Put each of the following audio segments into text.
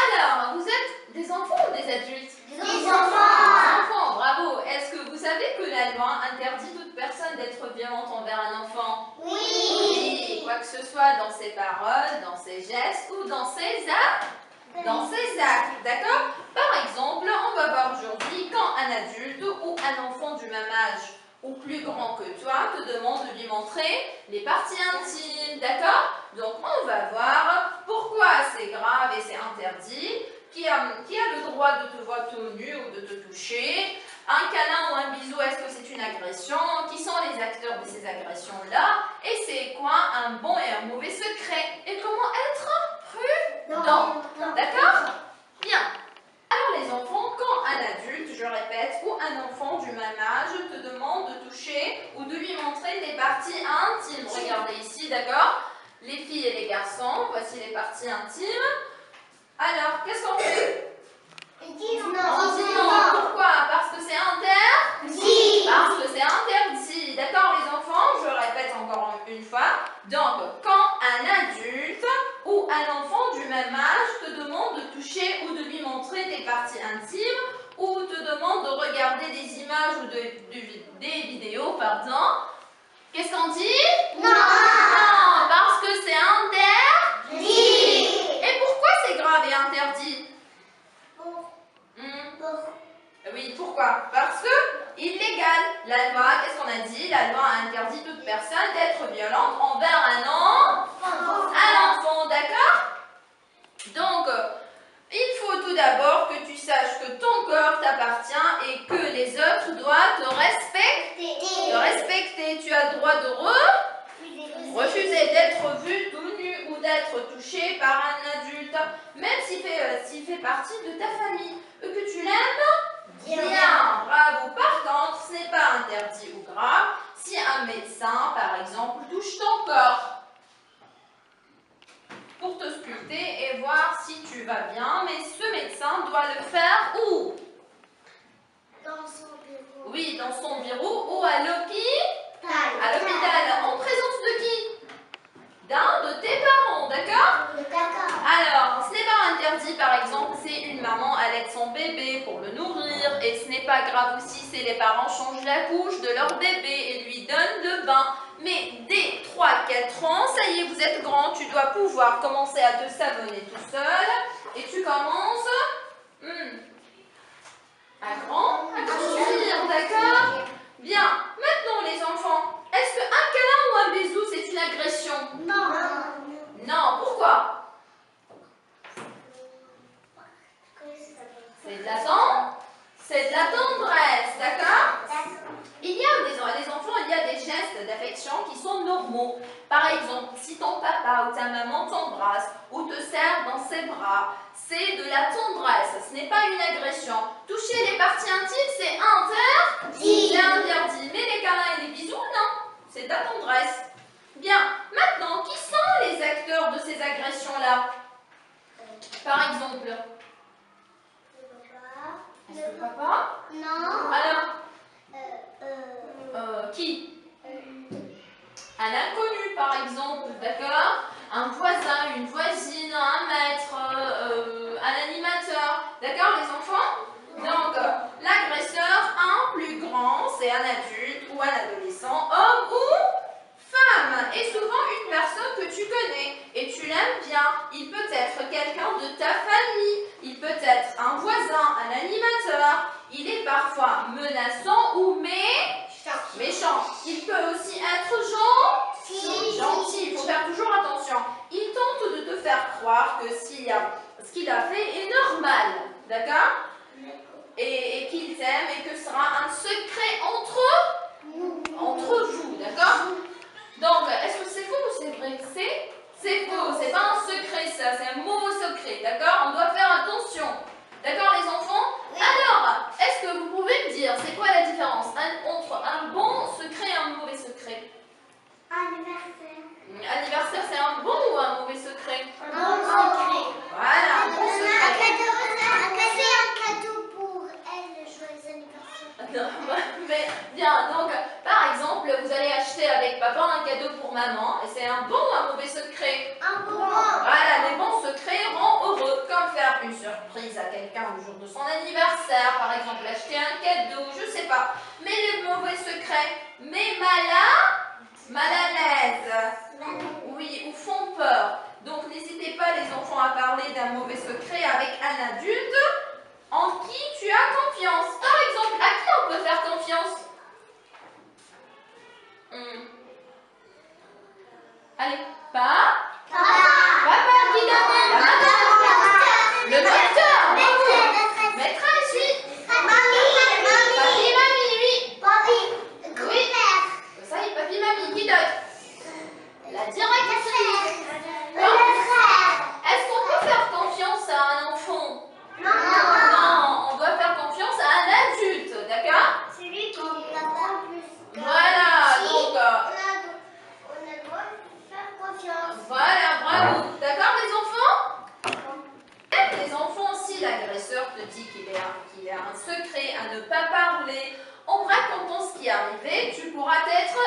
Alors, vous êtes des enfants ou des adultes? Des enfants. Enfants, bravo. Est-ce que vous savez que la loi interdit toute personne d'être violente envers un enfant? Oui. Quoi que ce soit dans ses paroles, dans ses gestes ou dans ses actes. D'accord? Par exemple, on va voir aujourd'hui quand un adulte ou un enfant du même âge ou plus grand que toi te demande de lui montrer les parties intimes, d'accord? Donc on va voir pourquoi c'est grave et c'est interdit, qui a le droit de te voir tout nu ou de te toucher, un câlin ou un bisou, est-ce que c'est une agression, qui sont les acteurs de ces agressions-là, et c'est quoi un bon et un mauvais secret, et comment être prudent, d'accord? Bien. Alors les enfants, quand un adulte, je répète, ou un enfant du même âge te demande de toucher ou de lui montrer des parties intimes, regardez ici, d'accord? Les filles et les garçons, voici les parties intimes. Alors, qu'est-ce qu'on fait? On dit non. Pourquoi? Parce que c'est interdit. Parce que c'est interdit. D'accord les enfants? Je répète encore une fois. Donc, quand un adulte ou un enfant du même âge te demande de toucher ou de lui montrer des parties intimes ou te demande de regarder des images ou des vidéos, pardon, qu'est-ce qu'on dit? Non. Non, parce que c'est interdit. Et pourquoi c'est grave et interdit? Oui, pourquoi? Parce que illégal. La loi, qu'est-ce qu'on a dit? La loi interdit toute personne d'être violente envers un enfant, d'accord? Donc, il faut tout d'abord que tu saches que ton corps t'appartient et que les autres doivent te respecter. Tu as le droit refuser d'être vu tout nu ou d'être touché par un adulte, même s'il fait partie de ta famille, et que tu l'aimes bien. Bravo. Par contre, ce n'est pas interdit ou grave si un médecin, par exemple, touche ton corps pour te sculpter et voir si tu vas bien, mais ce médecin doit le faire où? Dans son bureau. Oui, dans son bureau ou à l'hôpital. En présence de qui? D'un de tes parents, d'accord? D'accord. Alors, ce n'est pas interdit, par exemple, c'est une maman allaite son bébé pour le nourrir, et ce n'est pas grave aussi si les parents changent la couche de leur bébé et lui donnent le bain. Mais dès 3-4 ans, ça y est, vous êtes grand, tu dois pouvoir commencer à te savonner tout seul, et tu commences à grandir, d'accord? Bien, maintenant les enfants, est-ce qu'un câlin ou un bisou, c'est une agression? Non. Non, pourquoi? C'est de la tendresse, d'accord? Il y a des enfants, il y a des gestes d'affection qui sont normaux. Par exemple, si ton papa ou ta maman t'embrasse ou te serre dans ses bras, c'est de la tendresse, ce n'est pas une agression. Toucher les parties intimes, c'est interdit. C'est interdit. Mais les câlins et les bisous, non. C'est de la tendresse. Bien. Maintenant, qui sont les acteurs de ces agressions-là? Par exemple, est-ce que papa? Non. Alors, qui? Un inconnu, par exemple, d'accord? Un voisin, une voisine, un maître, un animateur, d'accord les enfants? Donc, l'agresseur, un plus grand, c'est un adulte ou un adolescent, homme ou femme, et souvent une personne que tu connais et tu l'aimes bien. Il peut être quelqu'un de ta famille, maman. Et c'est un bon ou un mauvais secret? Un bon. Voilà, les bons secrets rendent heureux, comme faire une surprise à quelqu'un le jour de son anniversaire, par exemple acheter un cadeau, je sais pas. Mais les mauvais secrets, mais mal à l'aise, oui, ou font peur. Donc n'hésitez pas les enfants à parler d'un mauvais secret avec un adulte en qui tu as confiance. Par exemple, à qui on peut faire confiance? Allez, papa qui donne? Le docteur, maîtresse, oui. Papi, mamie, oui. Oui. Ça y est, papi, mamie, qui donne? La directrice. Est-ce qu'on peut faire confiance à un enfant? Non, on doit faire confiance à un adulte, d'accord? Celui qui apprend plus. Voilà, donc... On a le droit de faire confiance. Voilà, bravo. D'accord les enfants? Les enfants, si l'agresseur te dit qu'il a un secret à ne pas parler, en racontant ce qui est arrivé, tu pourras être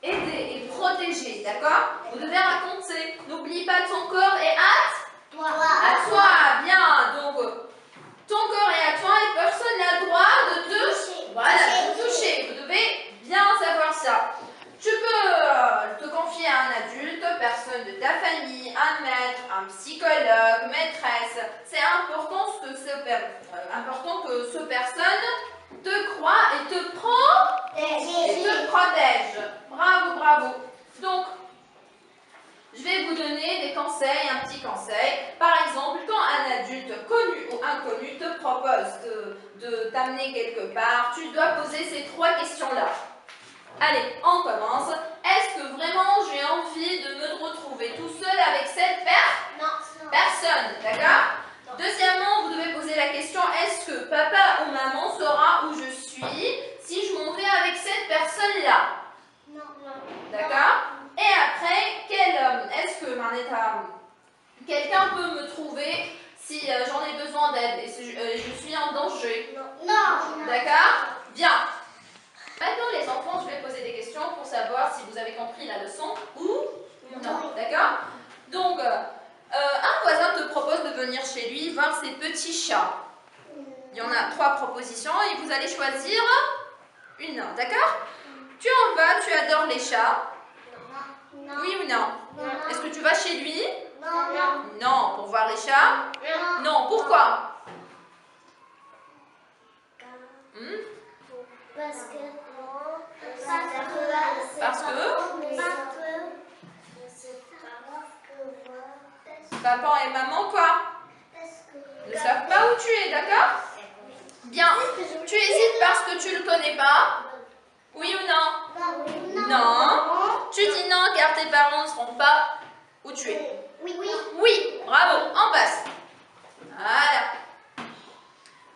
aidé et protégé, d'accord? Vous devez raconter. N'oublie pas ton corps et à toi. Bien, donc ton corps est à toi et personne n'a le droit de te toucher. Vous devez bien savoir ça. Tu peux te confier à un adulte, personne de ta famille, un maître, un psychologue, maîtresse. C'est important que ce personne te croit et te protège. Bravo. Donc, je vais vous donner des conseils, un petit conseil. Par exemple, quand un adulte connu ou inconnu te propose de t'amener quelque part, tu dois poser ces 3 questions-là. Allez, on commence. Est-ce que vraiment j'ai envie de me retrouver tout seul avec cette personne? D'accord? Deuxièmement, vous devez poser la question, est-ce que papa ou maman saura où je suis si je m'en vais avec cette personne-là? Non. D'accord? Et après, est-ce que quelqu'un peut me trouver si j'en ai besoin d'aide et si je suis en danger? Non. D'accord? Bien. Maintenant, les enfants, je vais poser des questions pour savoir si vous avez compris la leçon ou non. D'accord? Donc, un voisin te propose de venir chez lui voir ses petits chats. Il y en a 3 propositions et vous allez choisir une. D'accord? Tu en vas, tu adores les chats. Oui ou non? Est-ce que tu vas chez lui? Non. Pour voir les chats? Non. Pourquoi? Parce que papa et maman quoi? Ne savent pas où tu es, d'accord? Bien. Tu hésites parce que tu ne le connais pas? Oui ou non? Non. Tu dis non car tes parents ne sauront pas où tu es? Oui. Bravo. On passe. Voilà.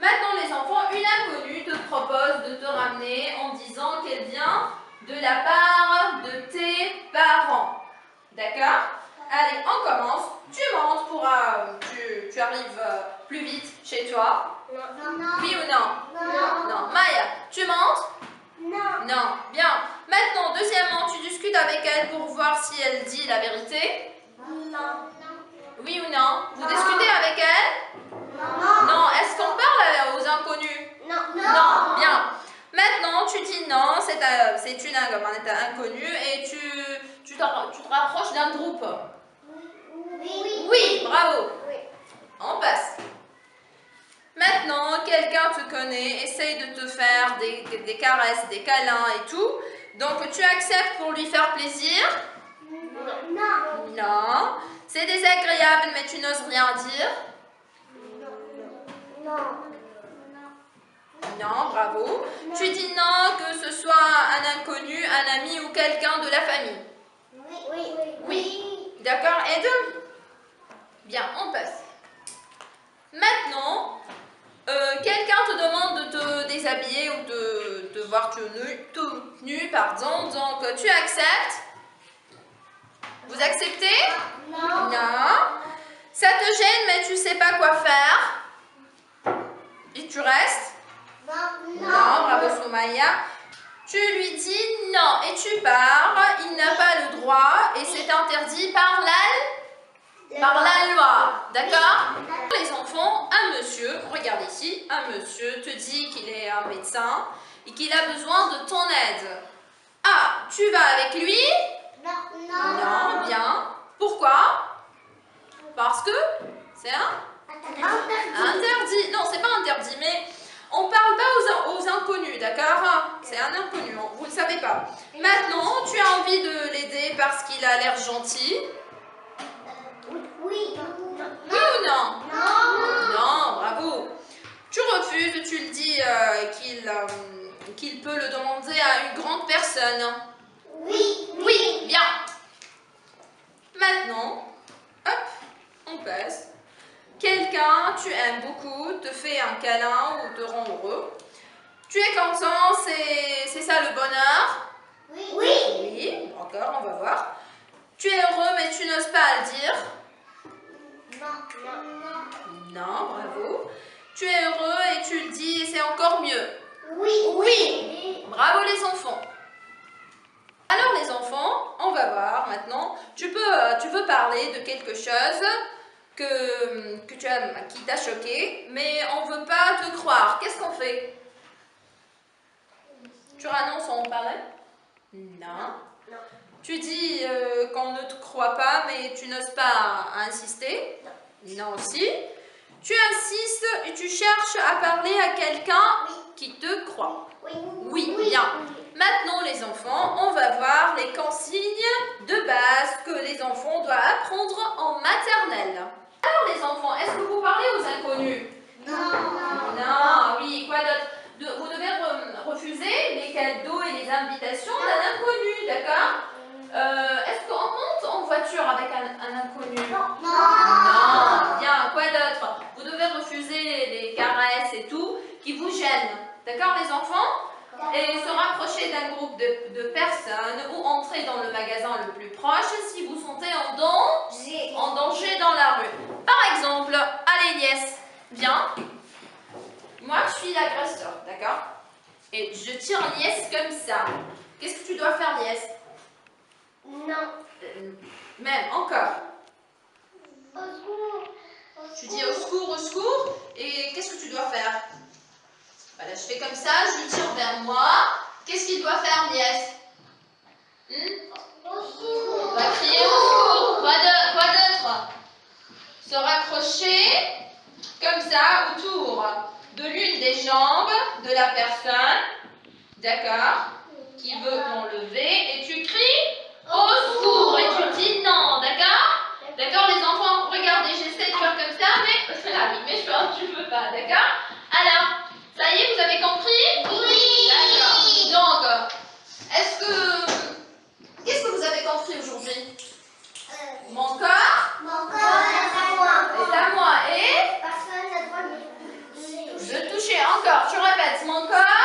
Maintenant les enfants, une inconnue te propose de te ramener en disant qu'elle vient de la part de tes parents. D'accord? Allez, on commence. Tu montes tu arrives plus vite chez toi. Oui ou non? Non. Maya, tu montes? Non. Bien. Maintenant, deuxièmement, tu discutes avec elle pour voir si elle dit la vérité. Oui ou non? Vous discutez avec elle? Non. Est-ce qu'on parle aux inconnus? Non. Bien. Maintenant, tu dis non, c'est une inconnue et tu te rapproches d'un groupe. Oui, bravo. On passe. Maintenant, quelqu'un te connaît, essaye de te faire des caresses, des câlins et tout. Donc, tu acceptes pour lui faire plaisir? Non. C'est désagréable, mais tu n'oses rien dire? Non, bravo. Tu dis non, que ce soit un inconnu, un ami ou quelqu'un de la famille? Oui. D'accord, aide? Bien, on passe. Maintenant, quelqu'un te demande de te déshabiller ou de te voir tout nu, pardon. Donc, tu acceptes? Vous acceptez? Non. Ça te gêne, mais tu sais pas quoi faire? Et tu restes? Non, bravo Soumaya. Tu lui dis Non, et tu pars, il n'a pas le droit et c'est interdit par la loi. D'accord? Les enfants, un monsieur, regarde ici, un monsieur te dit qu'il est un médecin et qu'il a besoin de ton aide. Ah, tu vas avec lui? Non, bien. Pourquoi? Parce que c'est interdit. Non, c'est pas interdit, mais on parle pas aux inconnus, d'accord? C'est un inconnu, vous ne le savez pas. Maintenant, tu as envie de l'aider parce qu'il a l'air gentil. Oui. Oui ou non? Non, bravo. Tu refuses, tu le dis qu'il peut le demander à une grande personne. Oui, bien. Maintenant, hop, on passe. Quelqu'un, tu aimes beaucoup, te fait un câlin ou te rend heureux. Tu es content, c'est ça le bonheur? Oui, d'accord, on va voir. Tu es heureux mais tu n'oses pas le dire? Non, bravo. Tu es heureux et tu le dis et c'est encore mieux? Oui. Bravo les enfants. Alors les enfants, on va voir maintenant. Tu veux parler de quelque chose qui t'a choqué, mais on ne veut pas te croire. Qu'est-ce qu'on fait? Tu annonces en parler? Non. Tu dis qu'on ne te croit pas, mais tu n'oses pas insister? Non aussi. Tu insistes et tu cherches à parler à quelqu'un qui te croit? Oui, bien. Maintenant les enfants, on va voir les consignes de base que les enfants doivent apprendre en maternelle. Alors les enfants, est-ce que vous parlez aux inconnus? Non, oui, quoi d'autre? Vous devez refuser les cadeaux et les invitations d'un inconnu, d'accord? Est-ce qu'on monte en voiture avec un inconnu? Non, bien, quoi d'autre? Vous devez refuser les caresses et tout qui vous gênent, d'accord les enfants? Et se rapprocher d'un groupe de personnes ou entrer dans le magasin le plus proche si vous sentez en danger dans la rue. Par exemple, allez Lies, viens. Moi, je suis l'agresseur, d'accord? Et je tire Lies comme ça. Qu'est-ce que tu dois faire, Lies? Même, encore. Au secours. Tu dis au secours, et qu'est-ce que tu dois faire? Voilà, je fais comme ça, je le tire vers moi. Qu'est-ce qu'il doit faire, Lies? On va crier au secours. Quoi d'autre? Se raccrocher, comme ça, autour de l'une des jambes de la personne, d'accord, qui veut l'enlever, et tu cries au secours, et tu dis non, d'accord? D'accord, les enfants, regardez, j'essaie de faire comme ça, mais je ne peux pas, d'accord? Alors, ça y est, vous avez compris? Oui. D'accord. Donc, qu'est-ce que vous avez compris aujourd'hui? Mon corps est à moi et Personne n'a le droit de toucher. de toucher. Encore, tu répètes, mon corps